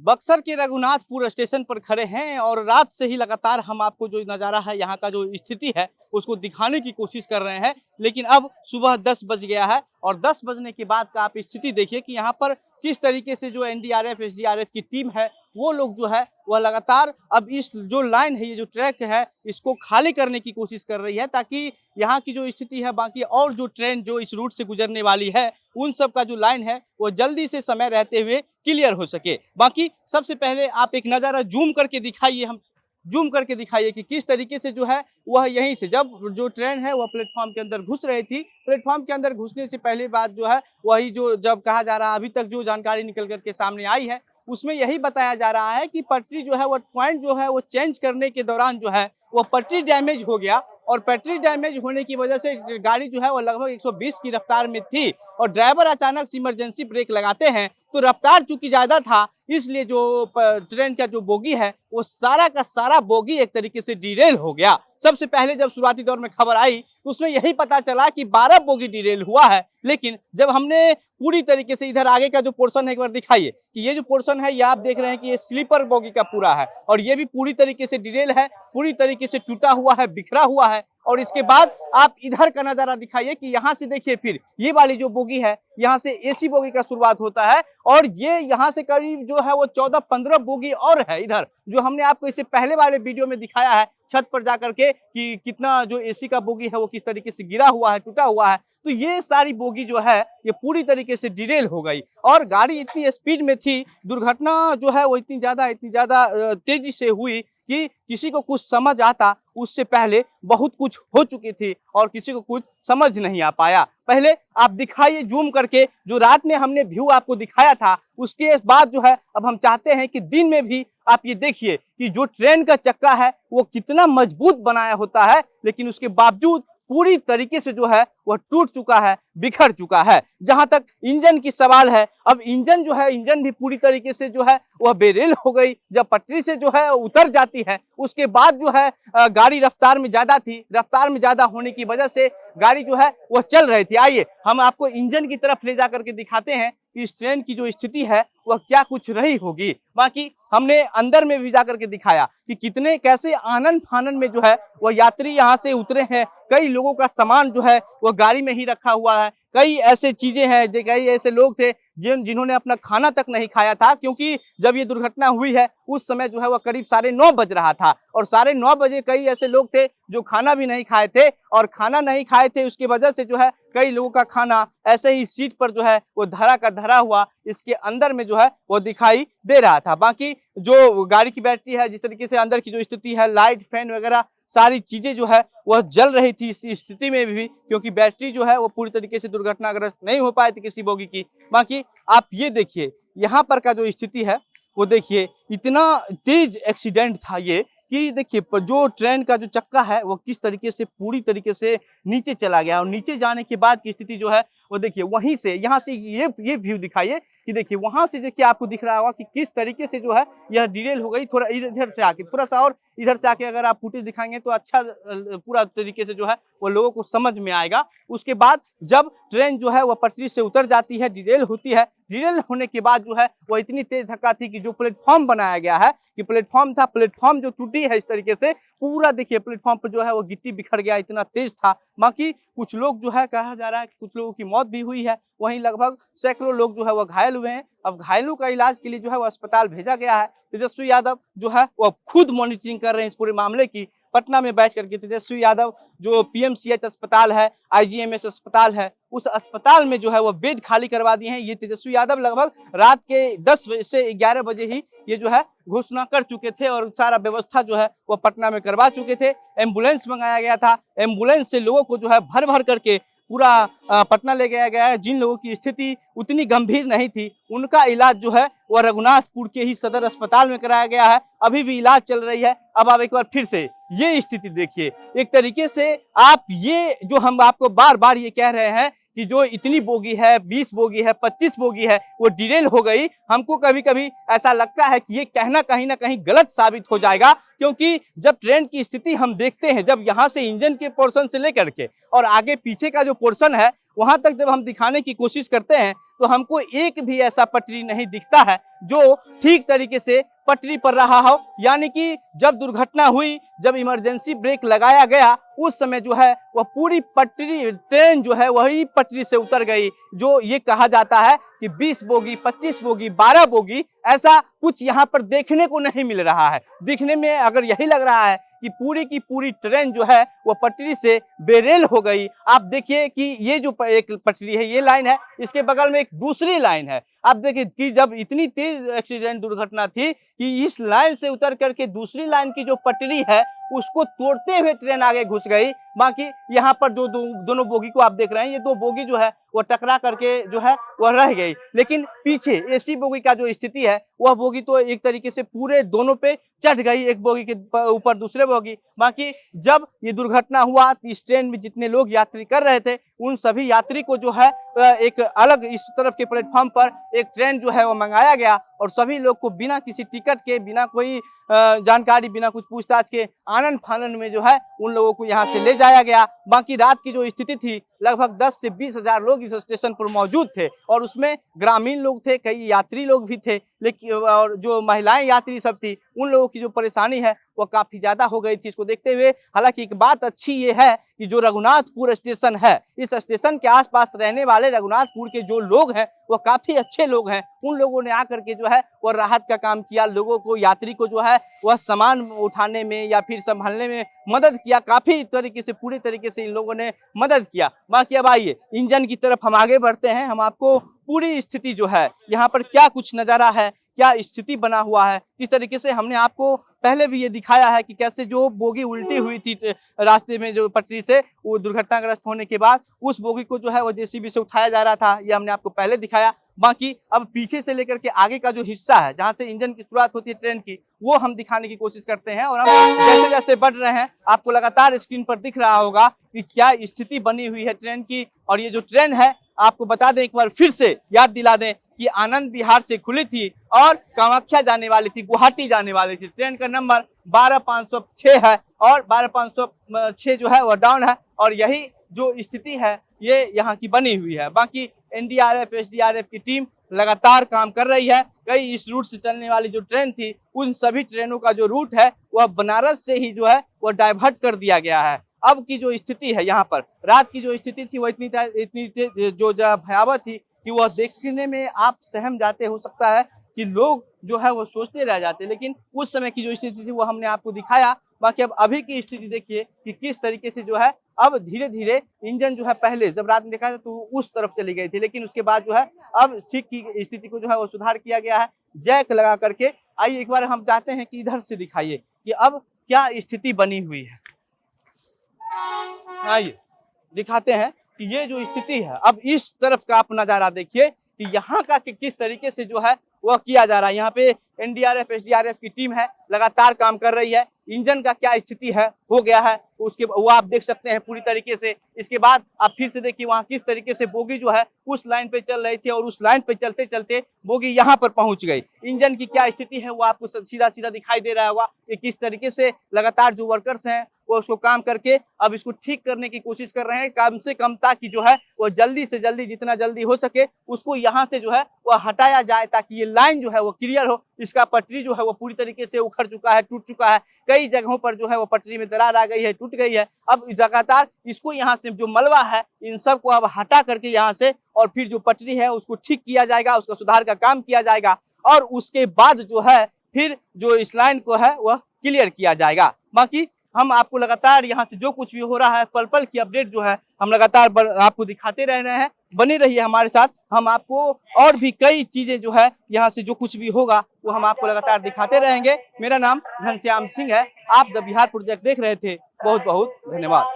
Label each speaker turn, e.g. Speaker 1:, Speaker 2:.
Speaker 1: बक्सर के रघुनाथपुर स्टेशन पर खड़े हैं और रात से ही लगातार हम आपको जो नज़ारा है यहाँ का जो स्थिति है उसको दिखाने की कोशिश कर रहे हैं। लेकिन अब सुबह 10 बज गया है और 10 बजने के बाद का आप स्थिति देखिए कि यहाँ पर किस तरीके से जो एनडीआरएफ एसडीआरएफ की टीम है वो लोग जो है वह लगातार अब इस जो लाइन है, ये जो ट्रैक है, इसको खाली करने की कोशिश कर रही है ताकि यहाँ की जो स्थिति है बाकी और जो ट्रेन जो इस रूट से गुजरने वाली है उन सब का जो लाइन है वो जल्दी से समय रहते हुए क्लियर हो सके। बाकी सबसे पहले आप एक नज़ारा जूम करके दिखाइए, हम जूम करके दिखाइए कि किस तरीके से जो है वह यहीं से जब जो ट्रेन है वह प्लेटफॉर्म के अंदर घुस रही थी, प्लेटफॉर्म के अंदर घुसने से पहले बात जो है वही जो जब कहा जा रहा है, अभी तक जो जानकारी निकल करके सामने आई है उसमें यही बताया जा रहा है कि पटरी जो है वो पॉइंट जो है वो चेंज करने के दौरान जो है वो पटरी डैमेज हो गया और पटरी डैमेज होने की वजह से गाड़ी जो है वो लगभग 120 की रफ्तार में थी और ड्राइवर अचानक से इमरजेंसी ब्रेक लगाते हैं तो रफ्तार चूंकि ज़्यादा था इसलिए जो ट्रेन का जो बोगी है वो सारा का सारा बोगी एक तरीके से डिरेल हो गया। सबसे पहले जब शुरुआती दौर में खबर आई तो उसमें यही पता चला कि 12 बोगी डिरेल हुआ है, लेकिन जब हमने पूरी तरीके से इधर आगे का जो पोर्शन है एक बार दिखाइए कि ये जो पोर्शन है ये आप देख रहे हैं कि ये स्लीपर बोगी का पूरा है और ये भी पूरी तरीके से डिरेल है, पूरी तरीके से टूटा हुआ है, बिखरा हुआ है। और इसके बाद आप इधर का नज़ारा दिखाइए कि यहाँ से देखिए फिर ये वाली जो बोगी है यहाँ से एसी बोगी का शुरुआत होता है और ये यहाँ से करीब जो है वो 14-15 बोगी और है इधर, जो हमने आपको इससे पहले वाले वीडियो में दिखाया है छत पर जाकर के कि कितना जो एसी का बोगी है वो किस तरीके से गिरा हुआ है, टूटा हुआ है। तो ये सारी बोगी जो है ये पूरी तरीके से डिरेल हो गई और गाड़ी इतनी स्पीड में थी, दुर्घटना जो है वो इतनी ज़्यादा तेजी से हुई कि किसी को कुछ समझ आता उससे पहले बहुत कुछ हो चुकी थी और किसी को कुछ समझ नहीं आ पाया। पहले आप दिखाइए जूम करके जो रात में हमने व्यू आपको दिखाया था उसके बाद जो है अब हम चाहते हैं कि दिन में भी आप ये देखिए कि जो ट्रेन का चक्का है वो कितना मजबूत बनाया होता है, लेकिन उसके बावजूद पूरी तरीके से जो है वह टूट चुका है, बिखर चुका है। जहां तक इंजन की सवाल है, अब इंजन जो है इंजन भी पूरी तरीके से जो है वह बेरेल हो गई। जब पटरी से जो है उतर जाती है उसके बाद जो है गाड़ी रफ्तार में ज़्यादा थी, रफ्तार में ज़्यादा होने की वजह से गाड़ी जो है वह चल रही थी। आइए हम आपको इंजन की तरफ ले जा करके दिखाते हैं कि इस ट्रेन की जो स्थिति है वह क्या कुछ रही होगी। बाकी हमने अंदर में भी जाकर के दिखाया कि कितने कैसे आनन फानन में जो है वह यात्री यहाँ से उतरे हैं। कई लोगों का सामान जो है वह गाड़ी में ही रखा हुआ है, कई ऐसे चीजें हैं, कई ऐसे लोग थे जिन्होंने अपना खाना तक नहीं खाया था, क्योंकि जब ये दुर्घटना हुई है उस समय जो है वह करीब 9:30 बज रहा था और 9:30 बजे कई ऐसे लोग थे जो खाना भी नहीं खाए थे और खाना नहीं खाए थे उसकी वजह से जो है कई लोगों का खाना ऐसे ही सीट पर जो है वो धरा का धरा हुआ इसके अंदर में जो है वो दिखाई दे रहा था। बाकी जो गाड़ी की बैटरी है, जिस तरीके से अंदर की जो स्थिति है, लाइट फैन वगैरह सारी चीजें जो है वह जल रही थी इस स्थिति में भी, क्योंकि बैटरी जो है वो पूरी तरीके से दुर्घटनाग्रस्त नहीं हो पाई थी किसी बोगी की। बाकी आप ये देखिए यहाँ पर का जो स्थिति है वो देखिए, इतना तेज एक्सीडेंट था ये कि देखिए जो ट्रेन का जो चक्का है वो किस तरीके से पूरी तरीके से नीचे चला गया और नीचे जाने के बाद की स्थिति जो है वो देखिए वहीं से यहाँ से ये व्यू दिखाइए कि देखिए वहाँ से देखिए आपको दिख रहा होगा कि किस तरीके से जो है यह डिरेल हो गई। थोड़ा इधर से आके थोड़ा सा और इधर से आके अगर आप फुटेज दिखाएंगे तो अच्छा पूरा तरीके से जो है वो लोगों को समझ में आएगा। उसके बाद जब ट्रेन जो है वह पटरी से उतर जाती है, डिरेल होती है, डिरेल होने के बाद जो है वो इतनी तेज धक्का थी कि जो प्लेटफॉर्म बनाया गया है कि प्लेटफॉर्म था, प्लेटफॉर्म जो टूटी है इस तरीके से पूरा देखिए प्लेटफॉर्म पर जो है वो गिट्टी बिखर गया, इतना तेज था। बाकी कुछ लोग जो है कहा जा रहा है कि कुछ लोगों की मौत भी हुई है, वहीं लगभग सैकड़ों लोग जो है वो घायल हुए हैं। अब घायलों का इलाज के लिए जो है वो अस्पताल भेजा गया है। तेजस्वी यादव जो है वो खुद मॉनिटरिंग कर रहे हैं इस पूरे मामले की। पटना में बैठ करके तेजस्वी यादव जो पीएमसीएच अस्पताल है, आईजीएमएस अस्पताल है, उस अस्पताल में जो है वो बेड खाली करवा दिए हैं। ये तेजस्वी यादव लगभग रात के 10 से 11 बजे ही ये जो है घोषणा कर चुके थे और सारा व्यवस्था जो है वो पटना में करवा चुके थे। एम्बुलेंस मंगाया गया था, एम्बुलेंस से लोगों को जो है भर भर करके पूरा पटना ले गया गया है। जिन लोगों की स्थिति उतनी गंभीर नहीं थी उनका इलाज जो है वह रघुनाथपुर के ही सदर अस्पताल में कराया गया है। अभी भी इलाज चल रही है। अब आप एक बार फिर से ये स्थिति देखिए, एक तरीके से आप ये जो हम आपको बार बार ये कह रहे हैं कि जो इतनी बोगी है, 20 बोगी है, 25 बोगी है, वो डिरेल हो गई। हमको कभी कभी ऐसा लगता है कि ये कहना कहीं ना कहीं गलत साबित हो जाएगा, क्योंकि जब ट्रेन की स्थिति हम देखते हैं, जब यहाँ से इंजन के पोर्शन से लेकर के और आगे पीछे का जो पोर्शन है वहां तक जब हम दिखाने की कोशिश करते हैं तो हमको एक भी ऐसा पटरी नहीं दिखता है जो ठीक तरीके से पटरी पर रहा हो। यानी कि जब दुर्घटना हुई, जब इमरजेंसी ब्रेक लगाया गया, उस समय जो है वह पूरी पटरी, ट्रेन जो है वही पटरी से उतर गई। जो ये कहा जाता है कि 20 बोगी, 25 बोगी, 12 बोगी, ऐसा कुछ यहाँ पर देखने को नहीं मिल रहा है। दिखने में अगर यही लग रहा है कि पूरी की पूरी ट्रेन जो है वो पटरी से बेरेल हो गई। आप देखिए कि ये जो एक पटरी है, ये लाइन है, इसके बगल में एक दूसरी लाइन है। आप देखिए कि जब इतनी तेज एक्सीडेंट दुर्घटना थी कि इस लाइन से उतर करके दूसरी लाइन की जो पटरी है उसको तोड़ते हुए ट्रेन आगे घुस गई। बाकी यहाँ पर जो दोनों बोगी को आप देख रहे हैं, ये दो बोगी जो है वो टकरा करके जो है वह रह गई। लेकिन पीछे एसी बोगी का जो स्थिति है, वह बोगी तो एक तरीके से पूरे दोनों पे चढ़ गई, एक बोगी के ऊपर दूसरे बोगी। बाकी जब ये दुर्घटना हुआ तो इस ट्रेन में जितने लोग यात्री कर रहे थे उन सभी यात्री को जो है एक अलग इस तरफ के प्लेटफॉर्म पर एक ट्रेन जो है वो मंगाया गया और सभी लोग को बिना किसी टिकट के, बिना कोई जानकारी, बिना कुछ पूछताछ के आनंद फानंद में जो है उन लोगों को यहाँ से ले जाया गया। बाकी रात की जो स्थिति थी, लगभग 10 से 20 हजार लोग इस स्टेशन पर मौजूद थे और उसमें ग्रामीण लोग थे, कई यात्री लोग भी थे, लेकिन और जो महिलाएं यात्री सब थी, उन लोगों की जो परेशानी है वो काफी ज्यादा हो गई थी इसको देखते हुए। हालांकि एक बात अच्छी ये है कि जो रघुनाथपुर स्टेशन है, इस स्टेशन के आसपास रहने वाले रघुनाथपुर के जो लोग हैं वो काफी अच्छे लोग हैं। उन लोगों ने आकर के जो है वो राहत का काम किया, लोगों को, यात्री को जो है वह सामान उठाने में या फिर संभालने में मदद किया। काफी तरीके से, पूरी तरीके से इन लोगों ने मदद किया। बाकी अब आइए इंजन की तरफ हम आगे बढ़ते हैं। हम आपको पूरी स्थिति जो है यहाँ पर क्या कुछ नजारा है, क्या स्थिति बना हुआ है, किस तरीके से हमने आपको पहले भी ये दिखाया है कि कैसे जो बोगी उल्टी हुई थी रास्ते में जो पटरी से, वो दुर्घटनाग्रस्त होने के बाद उस बोगी को जो है वो जेसीबी से उठाया जा रहा था, ये हमने आपको पहले दिखाया। बाकी अब पीछे से लेकर के आगे का जो हिस्सा है जहाँ से इंजन की शुरुआत होती है ट्रेन की, वो हम दिखाने की कोशिश करते हैं। और हम जैसे जैसे बढ़ रहे हैं आपको लगातार स्क्रीन पर दिख रहा होगा कि क्या स्थिति बनी हुई है ट्रेन की। और ये जो ट्रेन है, आपको बता दें, एक बार फिर से याद दिला दें कि आनंद विहार से खुली थी और कामाख्या जाने वाली थी, गुवाहाटी जाने वाली थी। ट्रेन का नंबर 12506 है और 12506 जो है वह डाउन है और यही जो स्थिति है ये यहाँ की बनी हुई है। बाकी एनडीआरएफ, एसडीआरएफ की टीम लगातार काम कर रही है। कई इस रूट से चलने वाली जो ट्रेन थी, उन सभी ट्रेनों का जो रूट है वह बनारस से ही जो है वह डाइवर्ट कर दिया गया है। अब की जो स्थिति है यहाँ पर, रात की जो स्थिति थी वो इतनी जो भयावह थी कि वह देखने में आप सहम जाते, हो सकता है कि लोग जो है वो सोचते रह जाते। लेकिन उस समय की जो स्थिति थी वो हमने आपको दिखाया। बाकी अब अभी की स्थिति देखिए कि किस तरीके से जो है अब धीरे धीरे इंजन जो है, पहले जब रात में देखा था तो उस तरफ चली गई थी, लेकिन उसके बाद जो है अब सीख की स्थिति को जो है वो सुधार किया गया है जैक लगा करके। आइए एक बार हम चाहते हैं कि इधर से दिखाइए कि अब क्या स्थिति बनी हुई है। आइए दिखाते हैं कि ये जो स्थिति है, अब इस तरफ का आप नजारा देखिए कि यहाँ का किस तरीके से जो है वह किया जा रहा है। यहाँ पे एनडीआरएफ, एसडीआरएफ की टीम है, लगातार काम कर रही है। इंजन का क्या स्थिति है, हो गया है उसके वो आप देख सकते हैं पूरी तरीके से। इसके बाद आप फिर से देखिए वहाँ किस तरीके से बोगी जो है उस लाइन पे चल रही थी और उस लाइन पे चलते चलते बोगी यहाँ पर पहुंच गई। इंजन की क्या स्थिति है वो आपको सीधा सीधा दिखाई दे रहा होगा कि किस तरीके से लगातार जो वर्कर्स हैं वो उसको काम करके अब इसको ठीक करने की कोशिश कर रहे हैं, कम से कम, ताकि जो है वो जल्दी से जल्दी, जितना जल्दी हो सके उसको यहाँ से जो है वो हटाया जाए, ताकि ये लाइन जो है वो क्लियर हो। इसका पटरी जो है वो पूरी तरीके से उखड़ चुका है, टूट चुका है। कई जगहों पर जो है वो पटरी में दरार आ गई है, टूट गई है। अब लगातार इसको यहाँ से जो मलबा है इन सब को अब हटा करके यहाँ से, और फिर जो पटरी है उसको ठीक किया जाएगा, उसका सुधार का काम किया जाएगा और उसके बाद जो है फिर जो इस लाइन को है वह क्लियर किया जाएगा। बाकी हम आपको लगातार यहाँ से जो कुछ भी हो रहा है, पल पल की अपडेट जो है हम लगातार आपको दिखाते रह रहे हैं। बने रहिए हमारे साथ, हम आपको और भी कई चीजें जो है यहाँ से जो कुछ भी होगा वो हम आपको लगातार दिखाते रहेंगे। मेरा नाम घनश्याम सिंह है, आप द बिहार प्रोजेक्ट देख रहे थे। बहुत बहुत धन्यवाद।